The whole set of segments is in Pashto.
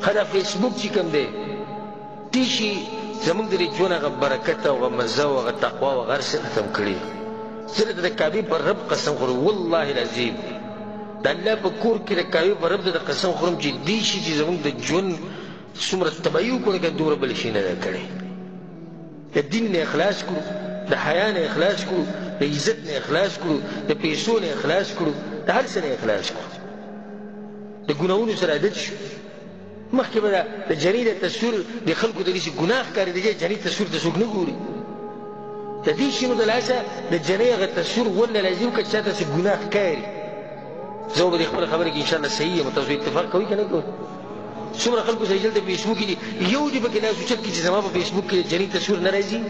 خدا فیسبوک چې کوم دی دې شي زمونږ د دې ژوند هغه برکت او هغه مزه او هغه تقوا او هغه هر څه ختم کړي. زه د کعبې پر رب قسم خورم، والله العظیم د الله په کور کې د کعبې پر رب د قسم خورم چې دې شي چې زمونږ د ژوند څومره تباهي وکړو که دومره بل شي نه ده کړی. د دین نه اخلاص کړو، د حیا نه اخلاص کړو، د عزت نه اخلاص کړو، د پیسو نه اخلاص کړو، د هر څه نه اخلاص کړو. د ګناهونو سره عادت شو. مخکې به د جنۍ د تصویر د خلکو ته داسې ګناه ښکاري د جنۍ تصویر ته څوک نه ګوري. د دې شي نو د لاسه د جنۍ هغه تصویر والله لازم که چا ته څه ګناه ښکاري. زه به د خپله خبره کې انشاءالله صحیح یم، تاسو اتفاق کوئ که نه کوئ؟ څومره خلکو سره دلته فیسبوک دي، یو دې پکې لاس اوچت کړي چې زما په فیسبوک کې د جنۍ تصویر نه راځي؟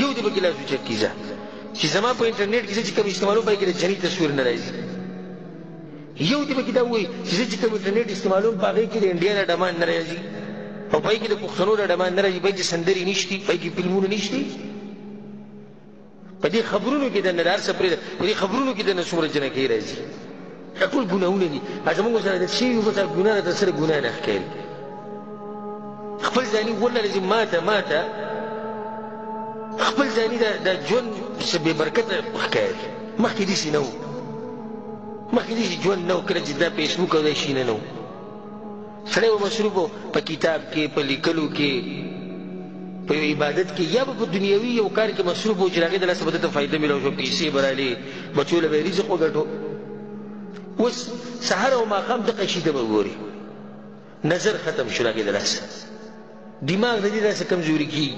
یو دې پکې لاس اوچت کړي چې زما په انټرنیټ کې زه چې کوم استعمالوم پای کې د جنۍ تصویر نه راځي؟ یو دې پکې دا ووایي چې زه چې کوم انټرنیټ استعمالوم په هغې کې د انډیا د ډمان نه راځي او پای کې د پښتنو د ډمان نه راځي، پای کې سندرې نشتي، پای کې فلمونه نشتي. په دې خبرونو کې دننه د هر څه پرېږده، په دې خبرونو کې دننه څومره جنکۍ راځي. دا ټول ګناهونه دي. زموږ سره عادت شوي وي، بس هغه ګناه راته سره ګناه نه ښکاري. خپل ځاني والله لازم ماته خپل ځاني دا ژوند څه بې برکته ښکاري. مخکې داسې نه و، مخکې داسې ژوند نه و، کله چې دا فیسبوک او دا شیونه نه و. سړی به مصروف و په کتاب کې، په لیکلو کې، په یو عبادت کې، یا به په دنیوي یو کار کې مصروف و چې د هغې د لاسه به ده ته فایده میلاو شوه، پیسې به رالې، بچو له به یې رزق وګټو. اوس سهار او ماښام دغه شي ته به ګوري، نظر ختم شو د هغې د لاسه، دماغ د دې داسې کمزوري کېږي.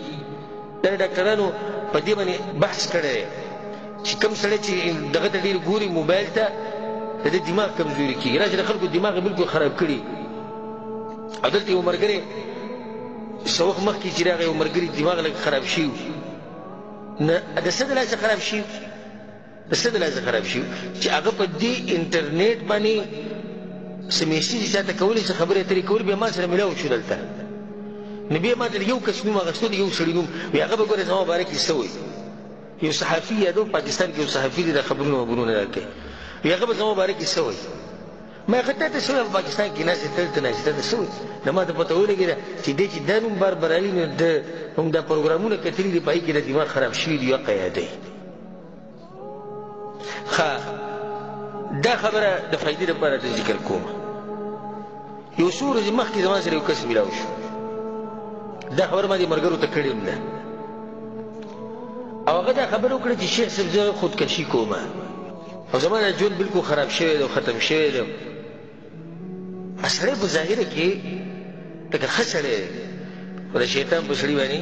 دا ډاکټرانو په دې باندې بحث کړی دی چې کوم سړی چې دغه ته ډېر ګوري موبایل ته، د ده دماغ کمزوري کېږي. راشي د خلکو دماغ یې بلکل خراب کړي. او دلته یو ملګری څه وخت مخکې چې راغی، یو ملګري دماغ لږ خراب شوي نه، د څه د لاسه خراب شوي، د څه د لاسه خراب شوي چې هغه په دې انټرنیټ باندې څه میسیج چاته کولی، څه خبرې اترې کولې، بیا ما سره میلاو شو دلته. نو بیا ما ته یو کس نوم اخیستو، د یو سړي نوم، وایي هغه به ګوره زما باره کې څه وایي. یو صحافي یادو، پاکستان کې یو صحافي دی، د خبرونه وبرونه راکوي، وایي هغه به زما باره کې څه وایي. ما هغه ته څه وایي، په پاکستان کې ناست دلته ناست ته څه وایي. نو ما ته پته ولګېده چې دی چې دا نوم بار برالي، نو ده هم دا پروګرامونه کتلي دي، په هغې کې د دماغ خراب شوي دي، حقه یادوي. ښه، دا خبره د فایدې لپاره ته ذکر کوم. یو څو ورځې مخکې زما سره یو کس میلاو شو، دا خبره ما دې ملګرو ته کړې هم ده، او هغه دا خبره وکړه چې شیخ صاحب زه خودکشي کوم او زما دا ژوند بلکل خراب شوی دی او ختم شوی دی. سړی په ظاهره کې لکه ښه سړی دی، خو د شیطان په سړي باندې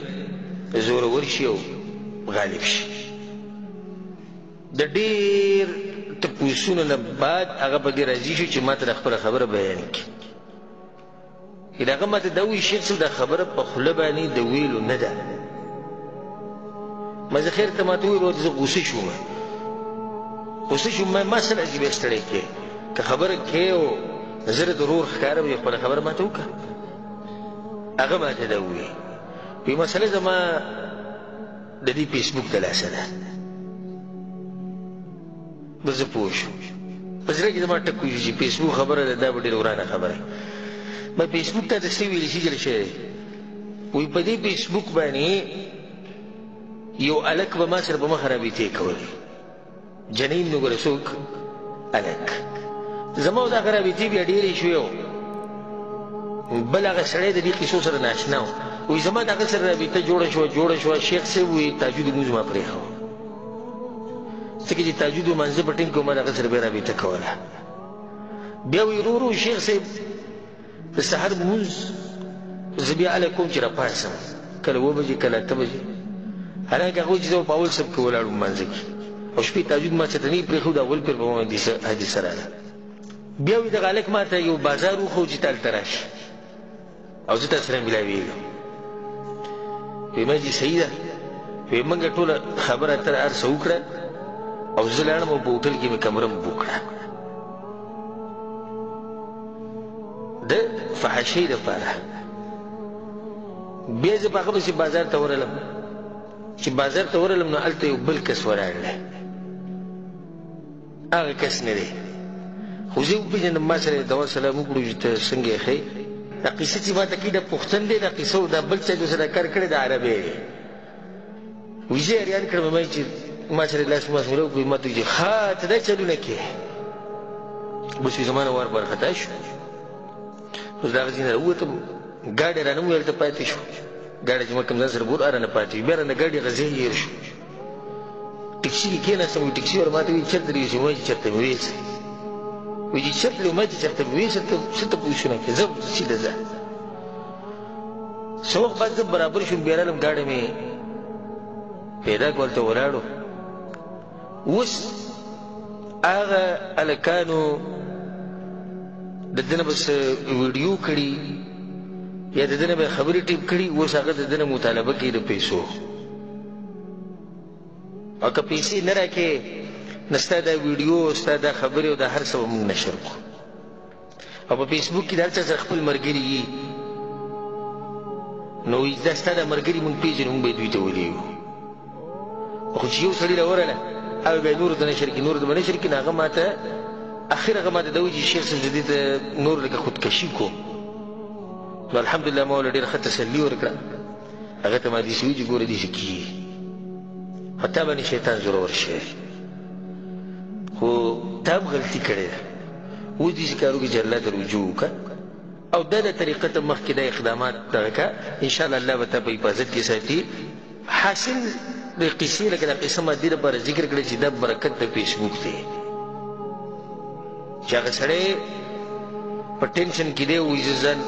زورور شي او غالب شي. د ډېر تپوسونو نه بعد هغه په دې راضي شو چې ما ته د خپله خبره بیان کړي. هغه ما ته دا وایي شیخ صاحب دا خبره په خوله باندې د ویلو نه ده. ما زه خیر ته ما ته وویل، زه غوسه شوم، ما څه راځي بیا ستړی کړې، که خبره کوې او زه د ورور ښکاره وي، خپله خبره ما ته وکړه. هغه ما ته دا ووایي، وایي مسله زما د دې فیسبوک د لاسه ده. بس زه پوه شوم، په زړه کې زما ټک وشو چې فیسبوک خبره ده، دا به ډېره ورانه خبره. ما فیسبوک ته د څه ویلي شي جل شوی، وایي په دې فیسبوک باندې یو هلک به ما سره په مخه رابطې کولې، جنۍ نو ګوره څوک هلک. زما د هغه رابطې بیا ډېرې شوې و، بل هغه سړی د دې قیسو سره ناشنا و، وایي زما د هغه سره رابطه جوړه شوه. شیخ صاحب وایي تهجد لمونځ ما پرېښوه، ځکه چې تهجد لمانځه په ټیم کې ما د هغه سره بیا رابطه کوله. بیا وایي ورو ورو شیخ صاحب د سهار لمونځ زه بیا هله کوم چې راپاڅم، کله 7 بجې کله 8 بجې، حالانکه هغه وایي چې زه به په اول صف کې ولاړم لمانځه کې، او شپې تهجد ما چېرته نه وي پرېښود، اول پیر به ما حدیثه راغله. بیا وایي دغه هلک ما ته یو بازار وښود چې تا هلته راشي او زه تا سره میلاوېږم. وایي ما چې صحیح ده، وایي موږ ټوله خبره اتره هر څه وکړه او زه لاړم او په هوټل کې مې کمره م بوک کړه د فحاشۍ دپاره. بیا زه په هغه پسې بازار ته ورغلم، چې بازار ته ورغلم نو هلته یو بل کس ولاړ دی، هغه کس نه دی، خو زه وپېژنم ما سره یې دوا سلام وکړو چې ته څنګه یې ښې دا قصه چې ما ته کوي دا پښتون دی دا قصه او دا بل چا چې سره کار کړی د عربی وایي زه حیران کړم ما چې ما سره لاس ماسوله وکړو ما ته وایي ښه ته دا چلونه کوې بس وایي زما نه وار وارخطا شو اوس د هغه ځای نه راووتم ګاډی رانه وویل ته پاتې شو ګاډی چې ما کوم ځان سره بور رانه پاتې شو بیا رانه ګاډي غځې هېر شو ټکسي کې کېناستم وایي ټکسي والا ما ته وایي چېرته دې یوسې ما چې چېرته مې ویسه وایي چې چېرته ما چې چېرته مې ویسه ته څه تپوسونه کوې زه سیده ځه څه وخت بعد زه برابر شوم بیا رالم ګاډی مې پیدا کړ هلته ولاړو اوس هغه هلکانو د ده نه به څه ویډیو کړي یا د ده نه به یې خبرې ټیپ کړي اوس هغه د ده نه مطالبه کوي د پیسو او که پیسې نه راکړې نو ستا دا ویډیو ستا دا خبرې او دا هر څه به موږ نشر کړو او په فیسبوک کې د هر چا سره خپل ملګري وي نو دا ستا دا ملګري موږ پېژنو موږ به یې دوی ته ولېږو خو چې یو سړي راورله هغه بیا نورو ته نشر کړي نورو ته به نشر کړي نو هغه ما ته اخر هغه ما ته دا وایي چې شیخ صاحب دې ته نور لکه خودکشي کو نو الحمدلله ما ورله ډېره ښه تسلي ورکړه هغه ته ما داسې وایي چې ګوره داسې کېږي په تا باندې شیطان زورور شوی خو تا هم غلطي کړې ده اوس داسې کارو کې چې الله ته رجوع وکړه او دا د طریقه ته مخکې دا اقدامات دغه کړه انشاءالله الله به تا په حفاظت کې ساتي حاصل د قصې لکه دا قصه ما دې لپاره ذکر کړی چې دا برکت د فیسبوک دی چې هغه سړی په ټینشن کې دی وایي زه ځان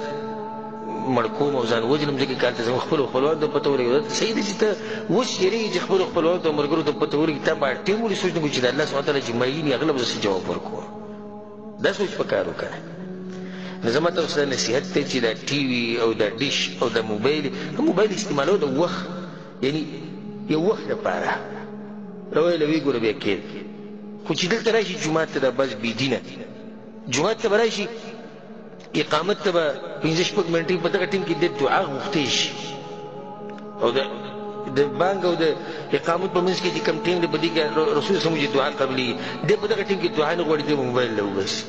مړ کوم او ځان وژنم ځکه کار ته زموږ خپلو خپلوانو ته پته ولګي صحیح ده چې ته اوس یېرېږي چې خپلو خپلوانو ته ملګرو ته پته ولګي تا په ټیم ولې سوچ نه کوي چې د الله سبحانه تعالی چې معین یې هغه له به زه جواب ورکوم دا سوچ په کار وکړه نو زما ته اوس دا نصیحت دی چې دا ټي وي او دا ډیش او دا موبایل استعمالول د وخت یعنی یو وخت لپاره راویله ویې ګوره بیا کېد خو چې دلته راشي جومات ته دا بس بېدینه جومات ته به راشي اقامت ته به 5-6 منټې په دغه ټیم کې د دعا غوښتی شي او د بانګ او د اقامت په منځ کې چې کوم ټیم دی په دې کې رسول صلی الله علیه وسلم چې دعا قبلي دی په دغه ټیم کې دعا نه غواړي دی موبایل له وباسي